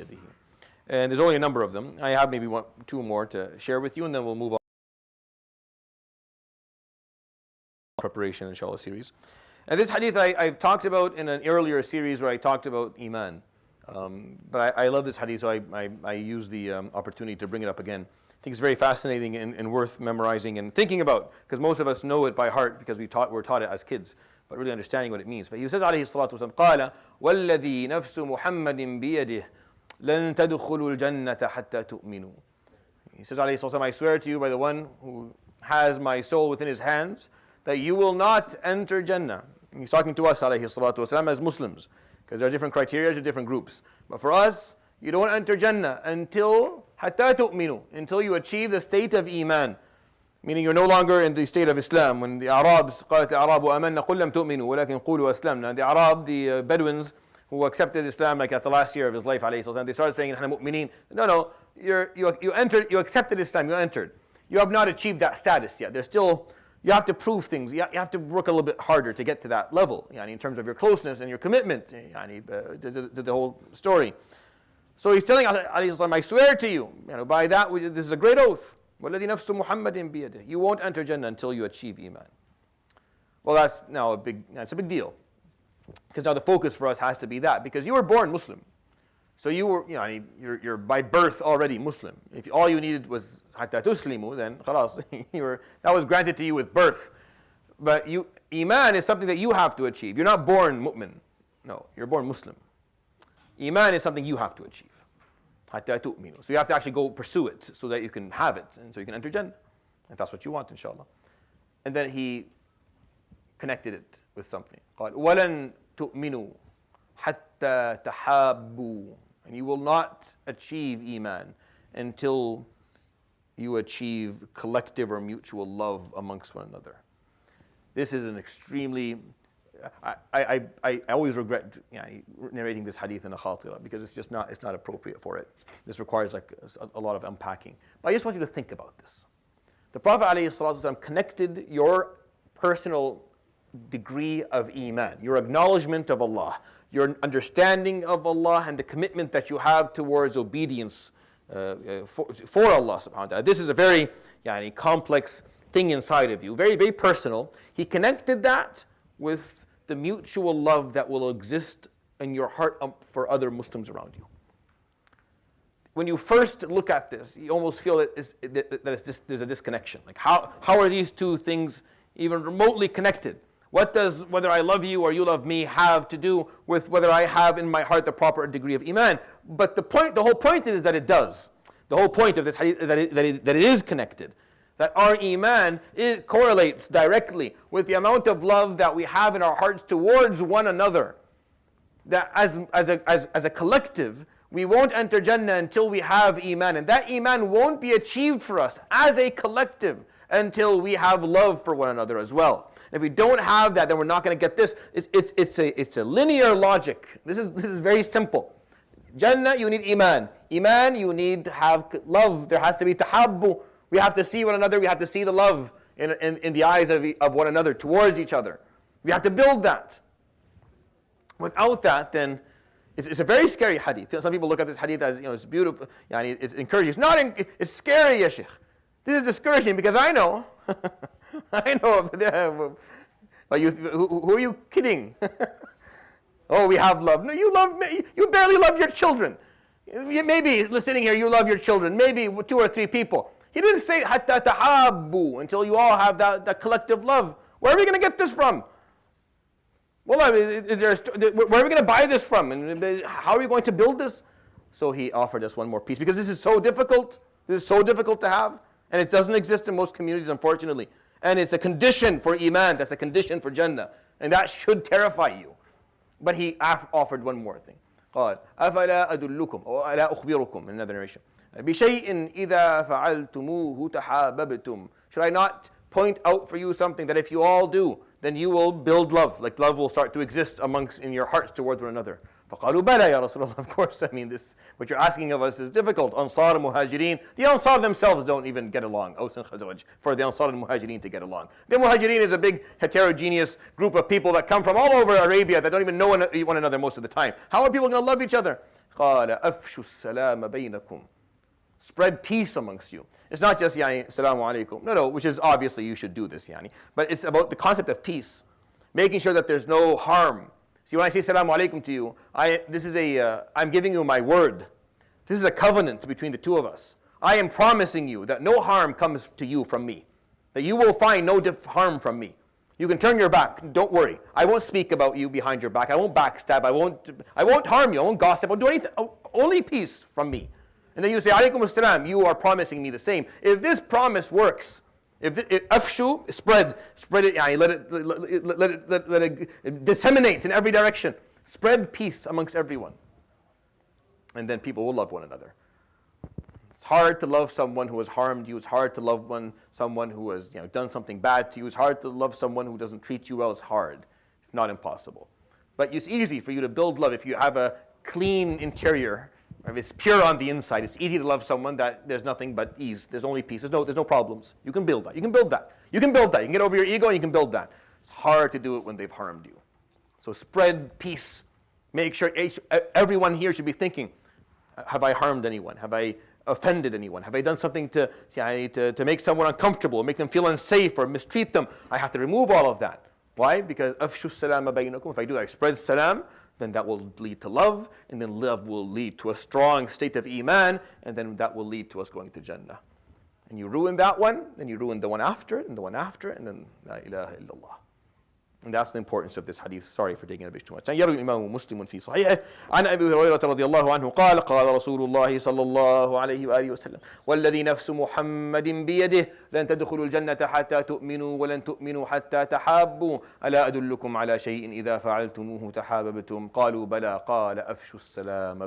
بيده. And there's only a number of them. I have maybe two more to share with you, and then we'll move on. Preparation, inshallah, series. And this hadith I've talked about in an earlier series where I talked about Iman. But I love this hadith, so I use the opportunity to bring it up again. I think it's very fascinating and worth memorizing and thinking about, because most of us know it by heart because we're taught it as kids, but really understanding what it means. But he says, alayhi salatu wasalam, قال والذي نفس محمد بيده لن تدخلوا الجنة حتى تؤمنوا. He says, alayhi salatu wasalam, I swear to you by the one who has my soul within his hands, that you will not enter Jannah. And he's talking to us, alayhi salatu wasalam, as Muslims, because there are different criteria to different groups. But for us, you don't enter Jannah until حتى تؤمنوا, until you achieve the state of Iman. Meaning you're no longer in the state of Islam. When the Arabs, قالت الأعراب آمنا قل لم تؤمنوا ولكن قولوا أسلمنا. The Arab, the Bedouins who accepted Islam like at the last year of his life, alayhi salatu wasalam, they started saying, نحن مؤمنين. No, you entered, you accepted Islam, you entered. You have not achieved that status yet. There's still, you have to prove things. You have to work a little bit harder to get to that level, in terms of your closeness and your commitment to the whole story. So he's telling us, I swear to you, by that, this is a great oath. وَالَّذِي نَفْسُ مُحَمَّدٍ بِيَدِهِ. You won't enter Jannah until you achieve Iman. Well, that's now it's a big deal. Because now the focus for us has to be that. Because you were born Muslim. So you were, you're by birth already Muslim. If all you needed was حَتَّى تُسْلِمُوا, then خلاص, that was granted to you with birth. But Iman is something that you have to achieve. You're not born mu'min. No, you're born Muslim. Iman is something you have to achieve. حَتَّى تُؤْمِنُوا. So you have to actually go pursue it so that you can have it and so you can enter Jannah. If that's what you want, inshallah. And then he connected it with something. قال وَلَن تُؤْمِنُوا حَتَّى تَحَابُّوا. And you will not achieve Iman until you achieve collective or mutual love amongst one another. This is an extremely, I always regret narrating this hadith in a Khaterah because it's not appropriate for it. This requires like a lot of unpacking. But I just want you to think about this. The Prophet ﷺ connected your personal degree of Iman, your acknowledgement of Allah, your understanding of Allah, and the commitment that you have towards obedience for Allah subhanahu wa ta'ala. This is a very complex thing inside of you, very, very personal. He connected that with the mutual love that will exist in your heart for other Muslims around you. When you first look at this, you almost feel that there's a disconnection. Like how are these two things even remotely connected? What does whether I love you or you love me have to do with whether I have in my heart the proper degree of Iman? But the whole point is that it does. The whole point of this hadith is that it is connected. That our Iman correlates directly with the amount of love that we have in our hearts towards one another. That as a collective, we won't enter Jannah until we have Iman. And that Iman won't be achieved for us as a collective until we have love for one another as well. If we don't have that, then we're not going to get this. It's a linear logic. This is very simple. Jannah, you need Iman. Iman, you need to have love. There has to be tahabbu. We have to see one another. We have to see the love in the eyes of one another towards each other. We have to build that. Without that, then it's a very scary hadith. Some people look at this hadith as it's beautiful. It's encouraging. It's scary, ya Sheikh. This is discouraging because I know. I know. But who are you kidding? Oh, we have love. No, you love me. You barely love your children. Maybe sitting here, you love your children. Maybe 2 or 3 people. He didn't say hatta tahabbu, until you all have that collective love. Where are we going to get this from? Well, where are we going to buy this from? And how are we going to build this? So he offered us one more piece because this is so difficult. This is so difficult to have, and it doesn't exist in most communities, unfortunately. And it's a condition for Iman. That's a condition for Jannah, and that should terrify you. But he offered one more thing. قال أفلا أدلكم أو ألا أخبركم, in another narration, بشيء إذا فعلتموه تحاببتم. Should I not point out for you something that if you all do, then you will build love. Like love will start to exist in your hearts towards one another. فقالوا بلى يا رسول الله. Of course, what you're asking of us is difficult. Ansar and Muhajirin, the Ansar themselves don't even get along. Aws and Khazraj, for the Ansar and Muhajirin to get along. The Muhajirin is a big heterogeneous group of people that come from all over Arabia that don't even know one another most of the time. How are people going to love each other? قال أفشوا السلام بينكم. Spread peace amongst you. It's not just يعني Assalamu alaikum. No, which is obviously you should do this يعني. But it's about the concept of peace. Making sure that there's no harm. See, when I say Assalamu alaikum to you, I'm giving you my word. This is a covenant between the two of us. I am promising you that no harm comes to you from me. That you will find no harm from me. You can turn your back. Don't worry. I won't speak about you behind your back. I won't backstab. I won't harm you. I won't gossip. I won't do anything. Only peace from me. And then you say, Alaykum assalam, you are promising me the same. If this promise works, if afshu, spread it, let it disseminate in every direction. Spread peace amongst everyone. And then people will love one another. It's hard to love someone who has harmed you. It's hard to love someone who has done something bad to you. It's hard to love someone who doesn't treat you well. It's hard, if not impossible. But it's easy for you to build love if you have a clean interior. If it's pure on the inside, it's easy to love someone that there's nothing but ease. There's only peace. There's no problems. You can build that. You can build that. You can build that. You can get over your ego and you can build that. It's hard to do it when they've harmed you. So spread peace. Make sure everyone here should be thinking, have I harmed anyone? Have I offended anyone? Have I done something to make someone uncomfortable, make them feel unsafe or mistreat them? I have to remove all of that. Why? Because afshu salama baynakum. If I do that, I spread salam, then that will lead to love, and then love will lead to a strong state of iman, and then that will lead to us going to Jannah. And you ruin that one, then you ruin the one after it, and the one after it, and then la ilaha illallah. And that's the importance of this hadith. Sorry for taking a bit too much. يروي الإمام مسلم في صحيحه عن أبي هريرة رضي الله عنه قال قال رسول الله صلى الله عليه وآله وسلم والذي نفس محمد بيده لن تدخلوا الجنة حتى تؤمنوا ولن تؤمنوا حتى تحابوا ألا أدلكم على شيء إذا فعلتموه تحاببتم قالوا بلى قال أفشوا السلام